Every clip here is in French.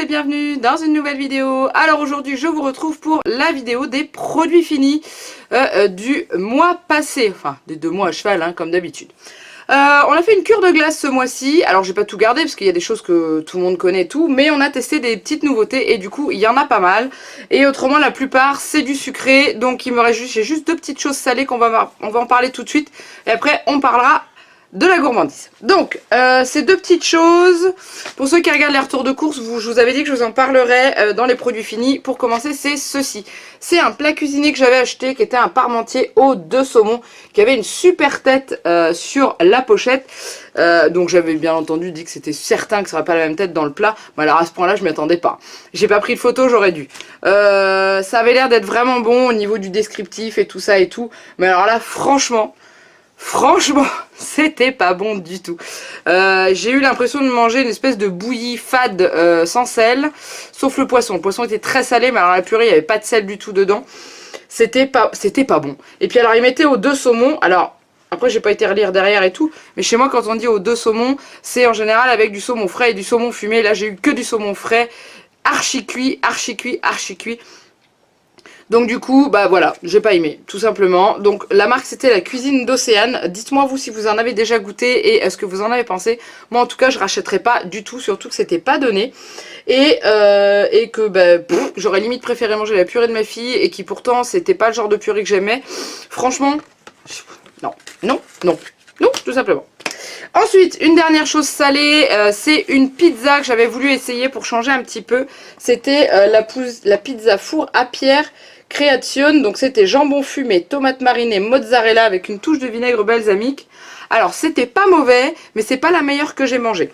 et bienvenue dans une nouvelle vidéo. Alors aujourd'hui je vous retrouve pour la vidéo des produits finis du mois passé, enfin des 2 mois à cheval hein, comme d'habitude. On a fait une cure de glace ce mois-ci, alors j'ai pas tout gardé parce qu'il y a des choses que tout le monde connaît et tout, mais on a testé des petites nouveautés et du coup il y en a pas mal. Et autrement la plupart c'est du sucré, donc il me reste juste, j'ai juste 2 petites choses salées on va en parler tout de suite et après on parlera de la gourmandise. Donc ces 2 petites choses, pour ceux qui regardent les retours de course, je vous avais dit que je vous en parlerai dans les produits finis. Pour commencer c'est ceci, c'est un plat cuisiné que j'avais acheté qui était un parmentier aux 2 saumons qui avait une super tête sur la pochette, donc j'avais bien entendu dit que c'était certain que ça n'aurait pas la même tête dans le plat, mais alors à ce point là je m'y attendais pas, j'ai pas pris de photo, j'aurais dû. Ça avait l'air d'être vraiment bon au niveau du descriptif et tout ça et tout, mais alors là franchement c'était pas bon du tout. J'ai eu l'impression de manger une espèce de bouillie fade sans sel, sauf le poisson. Le poisson était très salé, mais alors la purée il n'y avait pas de sel du tout dedans. C'était pas bon. Et puis alors ils mettaient aux 2 saumons, alors après j'ai pas été relire derrière et tout, mais chez moi quand on dit aux 2 saumons, c'est en général avec du saumon frais et du saumon fumé. Là j'ai eu que du saumon frais, archi cuit. Donc du coup, bah voilà, j'ai pas aimé, tout simplement. Donc la marque c'était la Cuisine d'Océane. Dites-moi vous si vous en avez déjà goûté et est-ce que vous en avez pensé. Moi en tout cas je rachèterais pas du tout, surtout que c'était pas donné. Et que bah, j'aurais limite préféré manger la purée de ma fille et qui pourtant c'était pas le genre de purée que j'aimais. Franchement, non, tout simplement. Ensuite, une dernière chose salée, c'est une pizza que j'avais voulu essayer pour changer un petit peu. C'était la pizza four à pierre Creation, donc c'était jambon fumé, tomate marinée, mozzarella avec une touche de vinaigre balsamique. Alors c'était pas mauvais, mais c'est pas la meilleure que j'ai mangée.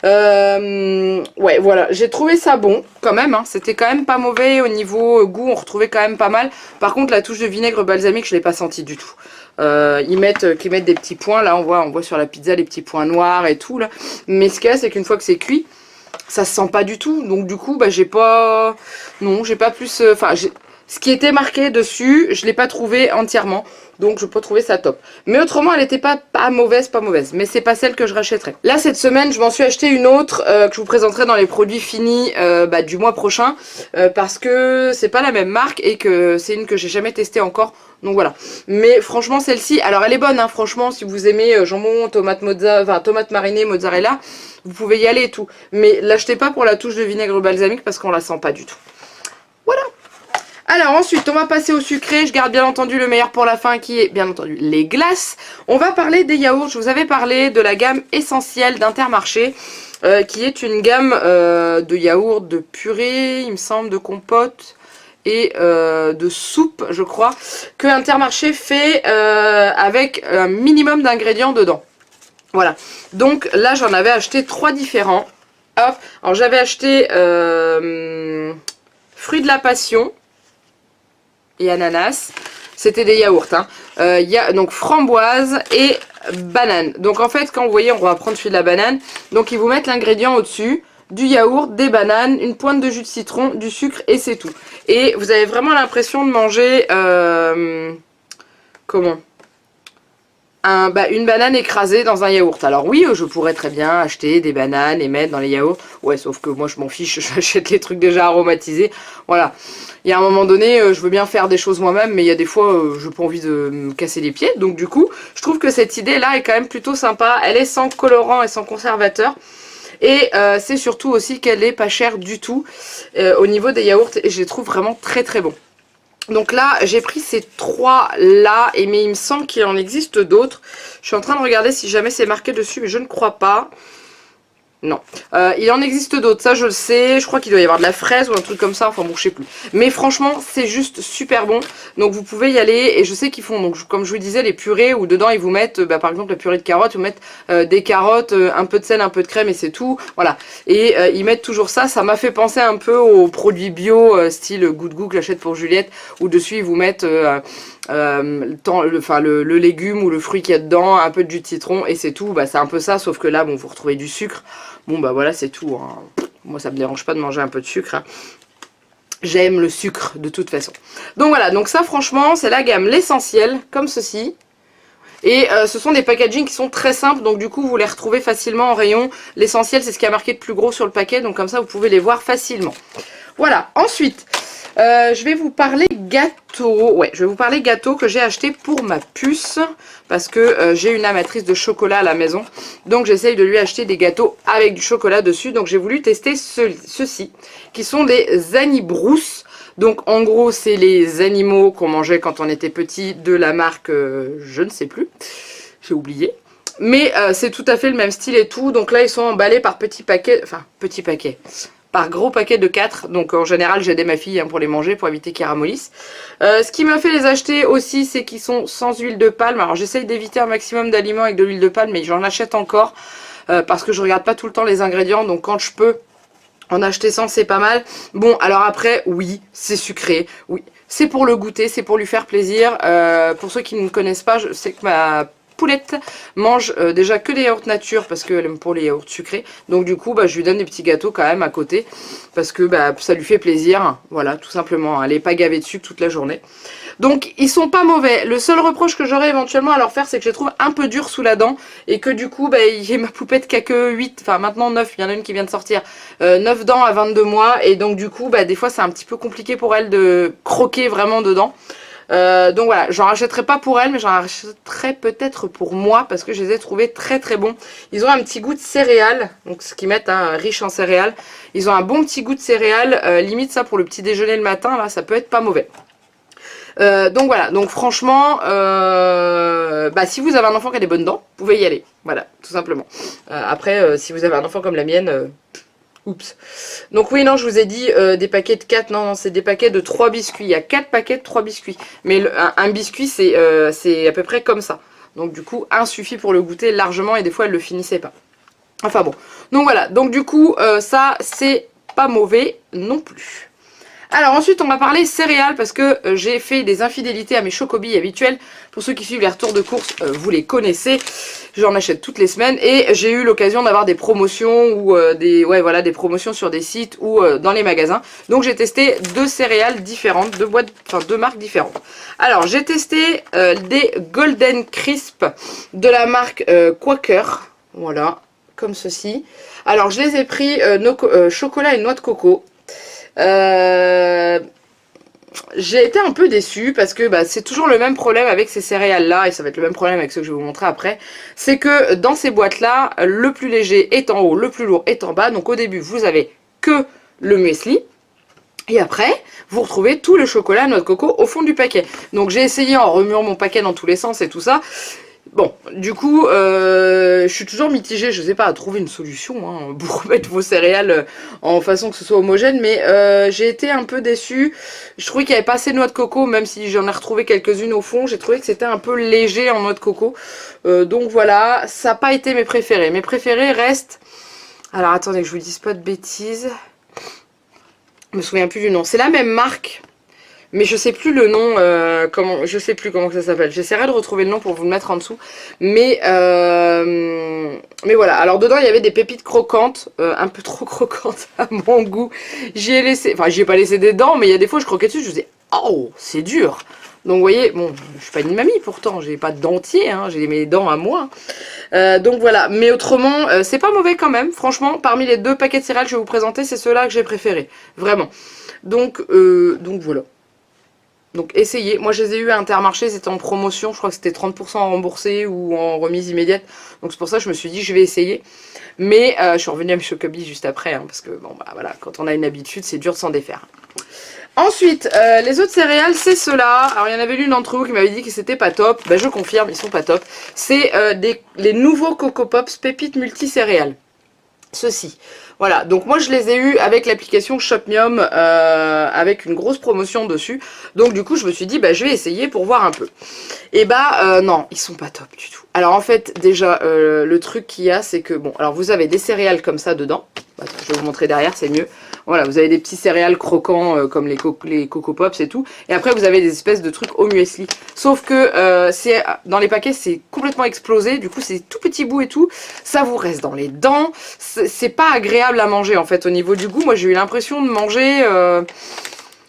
Ouais voilà, j'ai trouvé ça bon quand même, hein. C'était quand même pas mauvais au niveau goût, on retrouvait quand même pas mal. Par contre la touche de vinaigre balsamique je l'ai pas senti du tout. Ils mettent des petits points, là on voit sur la pizza les petits points noirs et tout là. Mais ce qu'il y a c'est qu'une fois que c'est cuit, ça se sent pas du tout. Donc du coup bah j'ai pas plus, ce qui était marqué dessus, je l'ai pas trouvé entièrement. Donc je peux trouver ça top. Mais autrement elle était pas mauvaise. Mais c'est pas celle que je rachèterai. Là cette semaine je m'en suis acheté une autre que je vous présenterai dans les produits finis du mois prochain. Parce que c'est pas la même marque et que c'est une que j'ai jamais testée encore. Donc voilà. Mais franchement celle-ci, alors elle est bonne hein, franchement si vous aimez jambon, tomate marinée, mozzarella, vous pouvez y aller et tout. Mais l'achetez pas pour la touche de vinaigre balsamique parce qu'on la sent pas du tout. Voilà. Alors ensuite on va passer au sucré, je garde bien entendu le meilleur pour la fin qui est bien entendu les glaces. On va parler des yaourts, je vous avais parlé de la gamme essentielle d'Intermarché qui est une gamme de yaourts, de purée, il me semble, de compote et de soupe je crois, que Intermarché fait avec un minimum d'ingrédients dedans. Voilà, donc là j'en avais acheté 3 différents. Hop, alors j'avais acheté fruits de la passion et ananas, c'était des yaourts hein. Il y a donc framboise et banane. Donc en fait quand vous voyez on va prendre celui de la banane, donc ils vous mettent l'ingrédient au dessus, du yaourt, des bananes, une pointe de jus de citron, du sucre et c'est tout. Et vous avez vraiment l'impression de manger une banane écrasée dans un yaourt. Alors oui, je pourrais très bien acheter des bananes et mettre dans les yaourts. Ouais, sauf que moi je m'en fiche, j'achète les trucs déjà aromatisés. Voilà. Il y a un moment donné, je veux bien faire des choses moi-même, mais il y a des fois, je n'ai pas envie de me casser les pieds. Donc du coup, je trouve que cette idée-là est quand même plutôt sympa. Elle est sans colorant et sans conservateur. Et c'est surtout aussi qu'elle est pas chère du tout au niveau des yaourts. Et je les trouve vraiment très très bons. Donc là j'ai pris ces 3 là, mais il me semble qu'il en existe d'autres. Je suis en train de regarder si jamais c'est marqué dessus, mais je ne crois pas. Non, il en existe d'autres, ça je le sais. Je crois qu'il doit y avoir de la fraise ou un truc comme ça, enfin bon je sais plus. Mais franchement c'est juste super bon. Donc vous pouvez y aller. Et je sais qu'ils font, donc comme je vous disais, les purées où dedans ils vous mettent par exemple la purée de carottes. Ils vous mettent des carottes, un peu de sel, un peu de crème et c'est tout. Voilà, et ils mettent toujours ça. Ça m'a fait penser un peu aux produits bio style Good Goût que j'achète pour Juliette, où dessus ils vous mettent le légume ou le fruit qu'il y a dedans, un peu de jus de citron et c'est tout. Bah c'est un peu ça, sauf que là bon vous retrouvez du sucre. Bon bah voilà c'est tout hein. Moi ça me dérange pas de manger un peu de sucre hein. J'aime le sucre de toute façon. Donc voilà, donc ça franchement c'est la gamme l'essentiel comme ceci. Et ce sont des packaging qui sont très simples, donc du coup vous les retrouvez facilement en rayon. L'essentiel c'est ce qui a marqué de plus gros sur le paquet, donc comme ça vous pouvez les voir facilement. Voilà, ensuite je vais vous parler gâteau. Ouais, je vais vous parler gâteau que j'ai acheté pour ma puce, parce que j'ai une amatrice de chocolat à la maison, donc j'essaye de lui acheter des gâteaux avec du chocolat dessus. Donc j'ai voulu tester ceux-ci, qui sont des Annie-Brousse. Donc en gros c'est les animaux qu'on mangeait quand on était petit, de la marque je ne sais plus, j'ai oublié. Mais c'est tout à fait le même style et tout. Donc là ils sont emballés par petits paquets, enfin petits paquets, par gros paquets de 4. Donc en général j'ai aidé ma fille hein, pour les manger, pour éviter qu'ils ramollissent. Ce qui m'a fait les acheter aussi, c'est qu'ils sont sans huile de palme. Alors j'essaye d'éviter un maximum d'aliments avec de l'huile de palme, mais j'en achète encore parce que je regarde pas tout le temps les ingrédients. Donc quand je peux en acheter 100, c'est pas mal. Bon, alors après, oui, c'est sucré. Oui, c'est pour le goûter, c'est pour lui faire plaisir. Pour ceux qui ne connaissent pas, je sais que ma poulette mange déjà que des yaourts nature parce qu'elle aime pour les yaourts sucrés. Donc du coup, je lui donne des petits gâteaux quand même à côté parce que ça lui fait plaisir. Voilà, tout simplement. Elle n'est pas gavée de sucre toute la journée. Donc ils sont pas mauvais. Le seul reproche que j'aurais éventuellement à leur faire, c'est que je les trouve un peu durs sous la dent et que du coup il y a ma poupette qui a que 8, enfin maintenant 9, il y en a une qui vient de sortir, 9 dents à 22 mois et donc du coup des fois c'est un petit peu compliqué pour elle de croquer vraiment dedans. Donc voilà, j'en rachèterai pas pour elle, mais j'en rachèterai peut-être pour moi parce que je les ai trouvés très très bons. Ils ont un petit goût de céréales, donc ce qu'ils mettent riche en céréales. Ils ont un bon petit goût de céréales, limite ça pour le petit déjeuner le matin, là ça peut être pas mauvais. Donc voilà, donc franchement, si vous avez un enfant qui a des bonnes dents, vous pouvez y aller, voilà, tout simplement. Après, si vous avez un enfant comme la mienne, oups. Donc oui, non, je vous ai dit des paquets de 4, non, c'est des paquets de 3 biscuits, il y a 4 paquets de 3 biscuits. Mais un biscuit, c'est à peu près comme ça. Donc du coup, un suffit pour le goûter largement et des fois, elle le finissait pas. Enfin bon, donc voilà, donc du coup, ça, c'est pas mauvais non plus. Alors ensuite on va parler céréales parce que j'ai fait des infidélités à mes chocobilles habituels. Pour ceux qui suivent les retours de course, vous les connaissez. J'en achète toutes les semaines et j'ai eu l'occasion d'avoir des promotions ou des promotions sur des sites ou dans les magasins. Donc j'ai testé 2 céréales différentes, 2 marques différentes. Alors j'ai testé des Golden Crisp de la marque Quaker. Voilà, comme ceci. Alors je les ai pris chocolat et noix de coco. J'ai été un peu déçue parce que c'est toujours le même problème avec ces céréales là et ça va être le même problème avec ceux que je vais vous montrer après. C'est que dans ces boîtes là, le plus léger est en haut, le plus lourd est en bas. Donc au début vous avez que le muesli et après vous retrouvez tout le chocolat noix de coco au fond du paquet. Donc j'ai essayé en remuant mon paquet dans tous les sens et tout ça. Bon, du coup, je suis toujours mitigée, je sais pas, à trouver une solution hein, pour remettre vos céréales en façon que ce soit homogène, mais j'ai été un peu déçue. Je trouvais qu'il n'y avait pas assez de noix de coco, même si j'en ai retrouvé quelques-unes au fond, j'ai trouvé que c'était un peu léger en noix de coco. Donc voilà, ça n'a pas été mes préférés. Mes préférés restent... Alors attendez que je vous dise pas de bêtises. Je me souviens plus du nom. C'est la même marque. Mais je sais plus le nom, je sais plus comment ça s'appelle. J'essaierai de retrouver le nom pour vous le mettre en dessous. Mais voilà. Alors dedans il y avait des pépites croquantes, un peu trop croquantes à mon goût. J'y ai laissé, enfin j'y ai pas laissé des dents, mais il y a des fois je croquais dessus, je me disais oh c'est dur. Donc vous voyez, bon, je suis pas une mamie pourtant, j'ai pas de dentier, hein, j'ai mes dents à moi. Donc voilà, mais autrement, c'est pas mauvais quand même. Franchement, parmi les 2 paquets de céréales que je vais vous présenter, c'est ceux-là que j'ai préférés. Vraiment. Donc voilà. Donc essayez, moi je les ai eu à Intermarché, c'était en promotion, je crois que c'était 30% remboursé ou en remise immédiate. Donc c'est pour ça que je me suis dit je vais essayer. Mais je suis revenue à mes chocobilles juste après, hein, parce que bon voilà, quand on a une habitude c'est dur de s'en défaire. Ensuite, les autres céréales, c'est ceux-là. Alors, il y en avait l'une d'entre vous qui m'avait dit que c'était pas top. Je confirme, ils sont pas top. C'est les nouveaux Coco Pops pépites multicéréales. Ceux-ci. Voilà, donc moi je les ai eus avec l'application Shopmium avec une grosse promotion dessus. Donc du coup je me suis dit je vais essayer pour voir un peu. Et non, ils sont pas top du tout. Alors en fait déjà le truc qu'il y a c'est que alors vous avez des céréales comme ça dedans. Attends, je vais vous montrer derrière, c'est mieux. Voilà, vous avez des petits céréales croquants comme les Coco Pops et tout. Et après vous avez des espèces de trucs au muesli. Sauf que dans les paquets c'est complètement explosé. Du coup c'est tout petit bout et tout. Ça vous reste dans les dents. C'est pas agréable à manger en fait au niveau du goût. Moi j'ai eu l'impression de manger...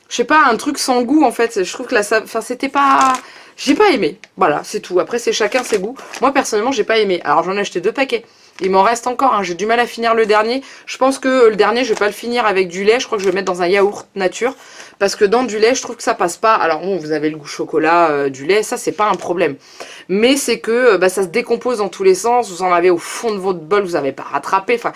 je je sais pas, un truc sans goût en fait. Je trouve que là, enfin c'était pas... J'ai pas aimé, voilà, c'est tout. Après, c'est chacun ses goûts. Moi, personnellement, j'ai pas aimé. Alors, j'en ai acheté 2 paquets. Il m'en reste encore, hein. J'ai du mal à finir le dernier. Je pense que le dernier, je vais pas le finir avec du lait. Je crois que je vais le mettre dans un yaourt nature. Parce que dans du lait, je trouve que ça passe pas. Alors, bon, vous avez le goût chocolat, du lait, ça, c'est pas un problème. Mais c'est que bah, ça se décompose dans tous les sens. Vous en avez au fond de votre bol, vous n'avez pas rattrapé. Enfin,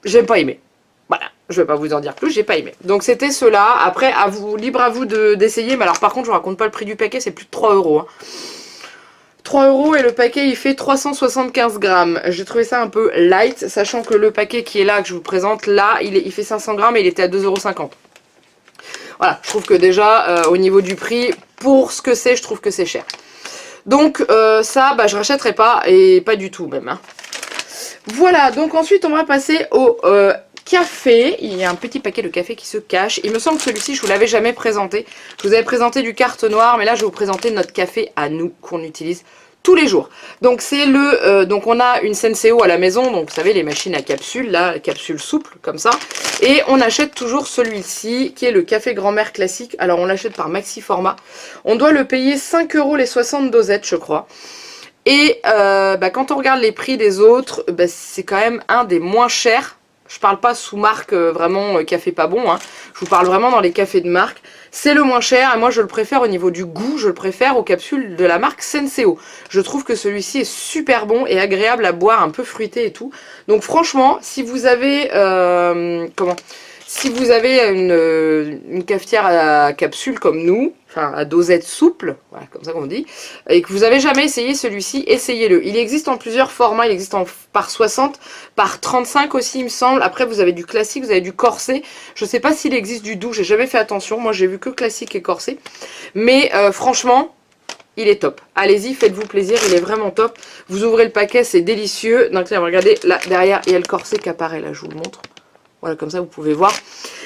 j'aime pas aimé. Voilà, je vais pas vous en dire plus, j'ai pas aimé. Donc c'était cela. Après, à vous, libre à vous d'essayer. Mais alors par contre, je vous raconte pas le prix du paquet, c'est plus de 3 €. Hein. 3 € et le paquet il fait 375 grammes. J'ai trouvé ça un peu light, sachant que le paquet qui est là, que je vous présente, là, il fait 500 grammes et il était à 2,50 €. Voilà, je trouve que déjà, au niveau du prix, pour ce que c'est, je trouve que c'est cher. Donc ça, bah, je rachèterai pas, et pas du tout même. Hein. Voilà, donc ensuite on va passer au... café, il y a un petit paquet de café qui se cache. Il me semble que celui-ci, je vous l'avais jamais présenté. Je vous avais présenté du carte noire, mais là, je vais vous présenter notre café à nous qu'on utilise tous les jours. Donc, c'est le... donc, on a une Senseo à la maison. Donc, vous savez, les machines à capsules, là, capsules souples, comme ça. Et on achète toujours celui-ci, qui est le café grand-mère classique. Alors, on l'achète par maxi format. On doit le payer 5 € les 60 dosettes, je crois. Et bah, quand on regarde les prix des autres, bah, c'est quand même un des moins chers. Je parle pas sous marque vraiment café pas bon, hein. Je vous parle vraiment dans les cafés de marque. C'est le moins cher et moi je le préfère au niveau du goût, je le préfère aux capsules de la marque Senseo. Je trouve que celui-ci est super bon et agréable à boire, un peu fruité et tout. Donc franchement, si vous avez si vous avez une cafetière à capsule comme nous, enfin à dosette souple, voilà, comme ça qu'on dit, et que vous avez jamais essayé celui-ci, essayez-le. Il existe en plusieurs formats, il existe par 60, par 35 aussi il me semble. Après vous avez du classique, vous avez du corsé. Je sais pas s'il existe du doux, j'ai jamais fait attention, moi j'ai vu que classique et corsé. Mais franchement, il est top. Allez-y, faites-vous plaisir, il est vraiment top. Vous ouvrez le paquet, c'est délicieux. Donc là, regardez, là derrière, il y a le corset qui apparaît, là je vous le montre. Voilà, comme ça vous pouvez voir.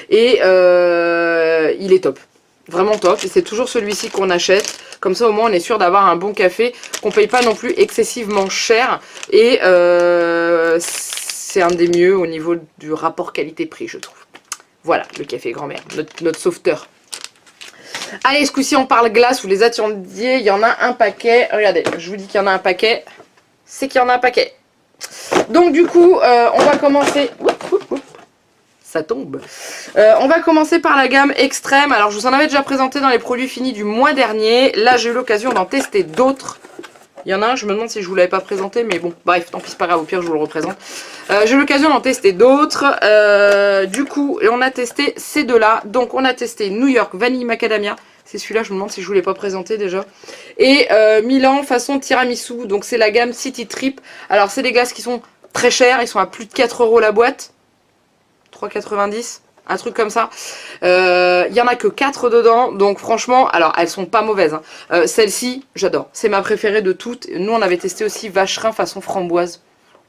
Et il est top. Vraiment top. Et c'est toujours celui-ci qu'on achète. Comme ça au moins on est sûr d'avoir un bon café. Qu'on paye pas non plus excessivement cher. Et c'est un des mieux au niveau du rapport qualité-prix je trouve. Voilà le café grand-mère. Notre sauveteur. Allez, ce coup-ci on parle glace. Vous les attendiez. Il y en a un paquet. Regardez, je vous dis qu'il y en a un paquet. C'est qu'il y en a un paquet. Donc du coup on va commencer... Ça tombe. On va commencer par la gamme extrême. Alors, je vous en avais déjà présenté dans les produits finis du mois dernier. Là, j'ai eu l'occasion d'en tester d'autres. Il y en a un, je me demande si je vous l'avais pas présenté, mais bon, bref, tant pis, c'est pas grave, au pire, je vous le représente. J'ai eu l'occasion d'en tester d'autres. Du coup, on a testé ces deux-là. Donc, on a testé New York Vanille Macadamia. C'est celui-là, je me demande si je vous l'ai pas présenté déjà. Et Milan façon tiramisu. Donc, c'est la gamme City Trip. Alors, c'est des glaces qui sont très chères. Ils sont à plus de 4 € la boîte. 3,90, un truc comme ça. Il y en a que 4 dedans, donc franchement, alors elles sont pas mauvaises. Hein. Celle-ci, j'adore. C'est ma préférée de toutes. Nous, on avait testé aussi Vacherin façon framboise.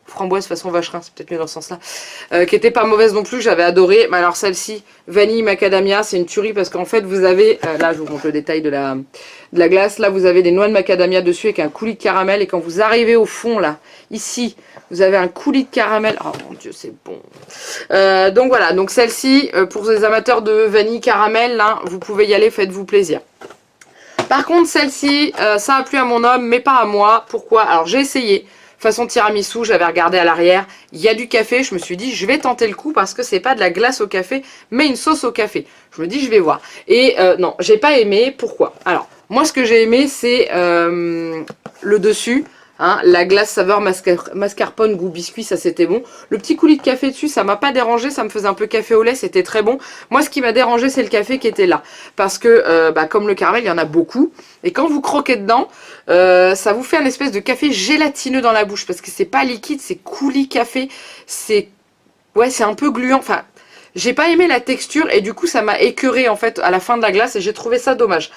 Framboise façon Vacherin, c'est peut-être mieux dans ce sens-là. Qui était pas mauvaise non plus, j'avais adoré. Mais alors celle-ci, vanille macadamia, c'est une tuerie parce qu'en fait, vous avez... là, je vous montre le détail de la glace. Là, vous avez des noix de macadamia dessus avec un coulis de caramel. Et quand vous arrivez au fond, là, ici... Vous avez un coulis de caramel. Oh mon dieu, c'est bon. Donc voilà, donc celle-ci, pour les amateurs de vanille caramel, là, vous pouvez y aller, faites-vous plaisir. Par contre, celle-ci, ça a plu à mon homme, mais pas à moi. Pourquoi? Alors j'ai essayé. Façon tiramisu, j'avais regardé à l'arrière. Il y a du café, je me suis dit, je vais tenter le coup parce que c'est pas de la glace au café, mais une sauce au café. Je me dis, je vais voir. Et non, j'ai pas aimé. Pourquoi? Alors, moi, ce que j'ai aimé, c'est le dessus. Hein, la glace saveur mascarpone goût biscuit, ça c'était bon. Le petit coulis de café dessus, ça m'a pas dérangé, ça me faisait un peu café au lait, c'était très bon. Moi, ce qui m'a dérangé, c'est le café qui était là. Parce que, comme le caramel, il y en a beaucoup. Et quand vous croquez dedans, ça vous fait un espèce de café gélatineux dans la bouche. Parce que c'est pas liquide, c'est coulis café. C'est un peu gluant. Enfin, j'ai pas aimé la texture et du coup, ça m'a écœuré en fait à la fin de la glace et j'ai trouvé ça dommage.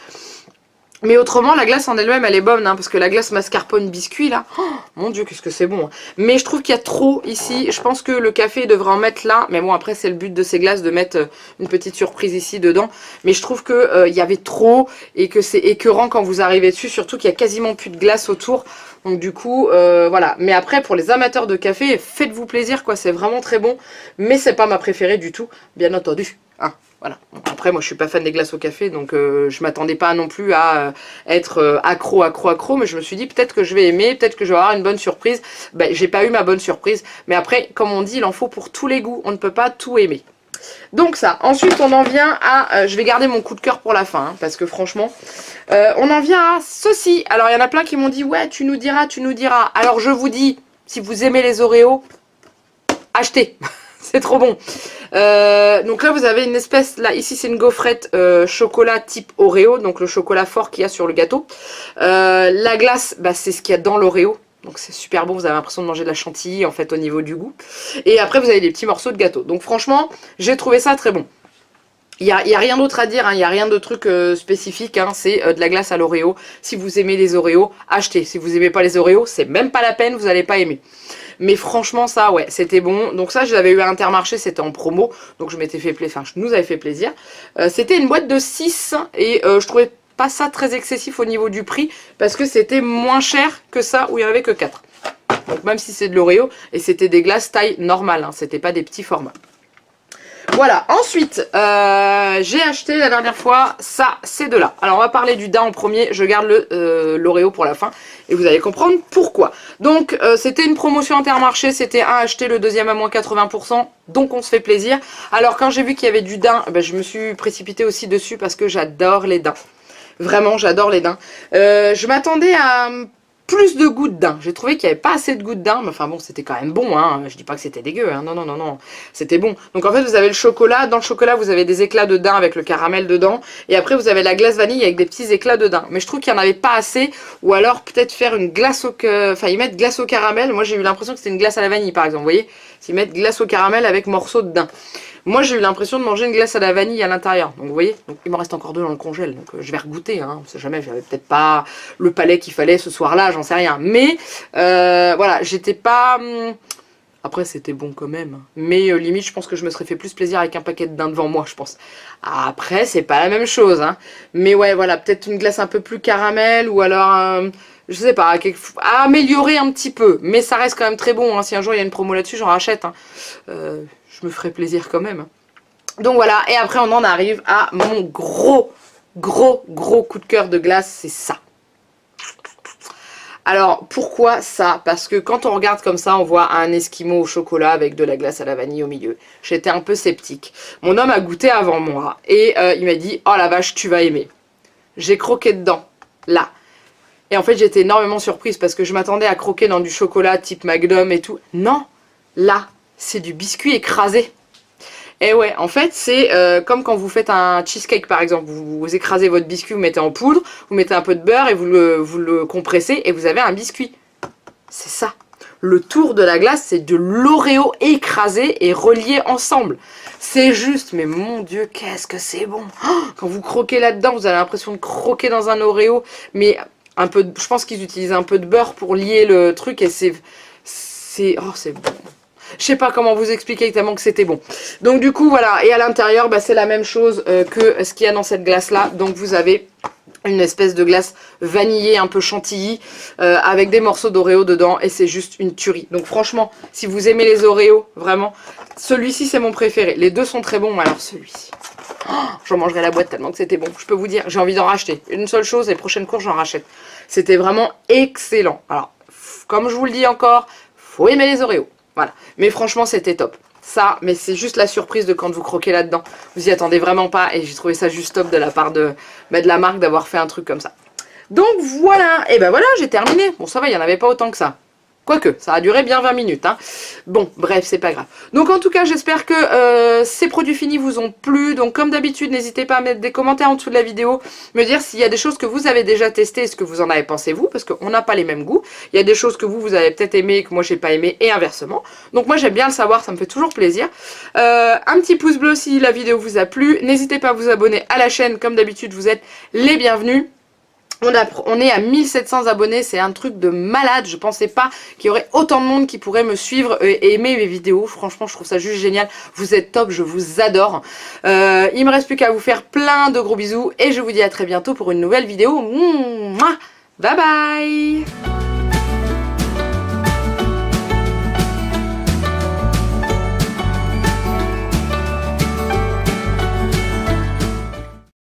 Mais autrement, la glace en elle-même, elle est bonne, hein, parce que la glace mascarpone biscuit, là, oh, mon dieu, qu'est-ce que c'est bon. Hein. Mais je trouve qu'il y a trop ici. Je pense que le café devrait en mettre là. Mais bon, après, c'est le but de ces glaces, de mettre une petite surprise ici, dedans. Mais je trouve que il y avait trop et que c'est écœurant quand vous arrivez dessus, surtout qu'il y a quasiment plus de glace autour. Donc du coup, voilà. Mais après, pour les amateurs de café, faites-vous plaisir, quoi. C'est vraiment très bon. Mais c'est pas ma préférée du tout, bien entendu. Hein. Voilà. Bon, après, moi, je suis pas fan des glaces au café, donc je m'attendais pas non plus à être accro, mais je me suis dit peut-être que je vais aimer, peut-être que je vais avoir une bonne surprise. Ben, j'ai pas eu ma bonne surprise, mais après, comme on dit, il en faut pour tous les goûts, on ne peut pas tout aimer. Donc ça, ensuite on en vient à, je vais garder mon coup de cœur pour la fin, hein, parce que franchement, on en vient à ceci. Alors il y en a plein qui m'ont dit, ouais, tu nous diras. Alors je vous dis, si vous aimez les Oreos, achetez, c'est trop bon. Donc là vous avez une espèce, là ici c'est une gaufrette chocolat type Oreo, donc le chocolat fort qu'il y a sur le gâteau. La glace, bah, c'est ce qu'il y a dans l'Oreo. Donc c'est super bon, vous avez l'impression de manger de la chantilly en fait au niveau du goût. Et après vous avez des petits morceaux de gâteau. Donc franchement, j'ai trouvé ça très bon. Il n'y a rien d'autre à dire, hein. Il n'y a rien de truc spécifique, hein. C'est de la glace à l'Oreo. Si vous aimez les Oreos, achetez. Si vous n'aimez pas les Oreos, c'est même pas la peine, vous n'allez pas aimer. Mais franchement ça, ouais, c'était bon. Donc ça, je l'avais eu à Intermarché, c'était en promo. Donc je m'étais fait plaisir, enfin je nous avais fait plaisir. C'était une boîte de 6 et je trouvais pas ça très excessif au niveau du prix parce que c'était moins cher que ça où il n'y en avait que 4. Donc même si c'est de l'Oreo et c'était des glaces taille normale, hein, c'était pas des petits formats. Voilà, ensuite j'ai acheté la dernière fois ça, ces deux-là. Alors on va parler du daim en premier, je garde l'Oreo pour la fin et vous allez comprendre pourquoi. Donc c'était une promotion Intermarché, c'était un acheté, le deuxième à moins 80%, donc on se fait plaisir. Alors quand j'ai vu qu'il y avait du daim, ben, je me suis précipitée aussi dessus parce que j'adore les daims. Vraiment, j'adore les daims. Je m'attendais à plus de goût de daim. J'ai trouvé qu'il n'y avait pas assez de goût de daim. Mais enfin bon, c'était quand même bon. Hein. Je dis pas que c'était dégueu. Hein. Non, non, non, non. C'était bon. Donc en fait, vous avez le chocolat. Dans le chocolat, vous avez des éclats de daim avec le caramel dedans. Et après, vous avez la glace vanille avec des petits éclats de daim. Mais je trouve qu'il n'y en avait pas assez. Ou alors peut-être faire une glace au... Enfin, ils mettent glace au caramel. Moi, j'ai eu l'impression que c'était une glace à la vanille, par exemple. Vous voyez? Ils mettent glace au caramel avec morceaux de daim. Moi, j'ai eu l'impression de manger une glace à la vanille à l'intérieur. Donc, vous voyez, donc, il me reste encore 2 dans le congèle. Donc, je vais regoûter. Hein. On sait jamais, j'avais peut-être pas le palais qu'il fallait ce soir-là, j'en sais rien. Mais, voilà, j'étais pas... Après, c'était bon quand même. Mais limite, je pense que je me serais fait plus plaisir avec un paquet de daims devant moi, je pense. Après, c'est pas la même chose. Hein. Mais ouais, voilà, peut-être une glace un peu plus caramel ou alors... je sais pas, à améliorer un petit peu. Mais ça reste quand même très bon. Hein. Si un jour il y a une promo là-dessus, j'en rachète. Hein. Je me ferai plaisir quand même. Donc voilà, et après on en arrive à mon gros coup de cœur de glace, c'est ça. Alors pourquoi ça? Parce que quand on regarde comme ça, on voit un esquimau au chocolat avec de la glace à la vanille au milieu. J'étais un peu sceptique. Mon homme a goûté avant moi et il m'a dit, oh la vache, tu vas aimer. J'ai croqué dedans, là. Et en fait j'étais énormément surprise parce que je m'attendais à croquer dans du chocolat type Magnum et tout. Non, là, c'est du biscuit écrasé. Et ouais, en fait, c'est comme quand vous faites un cheesecake par exemple. Vous écrasez votre biscuit, vous mettez en poudre, vous mettez un peu de beurre et vous le compressez et vous avez un biscuit. C'est ça. Le tour de la glace, c'est de l'Oreo écrasé et relié ensemble. C'est juste, mais mon Dieu, qu'est-ce que c'est bon. Oh, quand vous croquez là-dedans, vous avez l'impression de croquer dans un Oreo. Mais un peu, je pense qu'ils utilisent un peu de beurre pour lier le truc et c'est bon. Je sais pas comment vous expliquer tellement que c'était bon. Donc du coup voilà, et à l'intérieur bah, c'est la même chose que ce qu'il y a dans cette glace là. Donc vous avez une espèce de glace vanillée un peu chantilly avec des morceaux d'Oreo dedans et c'est juste une tuerie. Donc franchement, si vous aimez les Oreos, vraiment, celui-ci c'est mon préféré. Les deux sont très bons, alors celui-ci, oh, j'en mangerai la boîte tellement que c'était bon. Je peux vous dire, j'ai envie d'en racheter. Une seule chose, les prochaines courses j'en rachète. C'était vraiment excellent. Alors, comme je vous le dis encore, faut aimer les Oreos. Voilà, mais franchement c'était top. Ça, mais c'est juste la surprise de quand vous croquez là-dedans. Vous y attendez vraiment pas et j'ai trouvé ça juste top de la part de la marque d'avoir fait un truc comme ça. Donc voilà, et ben voilà, j'ai terminé. Bon ça va, il n'y en avait pas autant que ça. Quoique, ça a duré bien 20 minutes. Hein. Bon, bref, c'est pas grave. Donc en tout cas, j'espère que ces produits finis vous ont plu. Donc comme d'habitude, n'hésitez pas à mettre des commentaires en dessous de la vidéo. Me dire s'il y a des choses que vous avez déjà testées et ce que vous en avez pensé vous. Parce qu'on n'a pas les mêmes goûts. Il y a des choses que vous avez peut-être aimé et que moi j'ai pas aimé et inversement. Donc moi j'aime bien le savoir, ça me fait toujours plaisir. Un petit pouce bleu si la vidéo vous a plu. N'hésitez pas à vous abonner à la chaîne. Comme d'habitude, vous êtes les bienvenus. On est à 1700 abonnés, c'est un truc de malade. Je pensais pas qu'il y aurait autant de monde qui pourrait me suivre et aimer mes vidéos. Franchement, je trouve ça juste génial. Vous êtes top, je vous adore. Il me reste plus qu'à vous faire plein de gros bisous et je vous dis à très bientôt pour une nouvelle vidéo. Mouah, bye bye.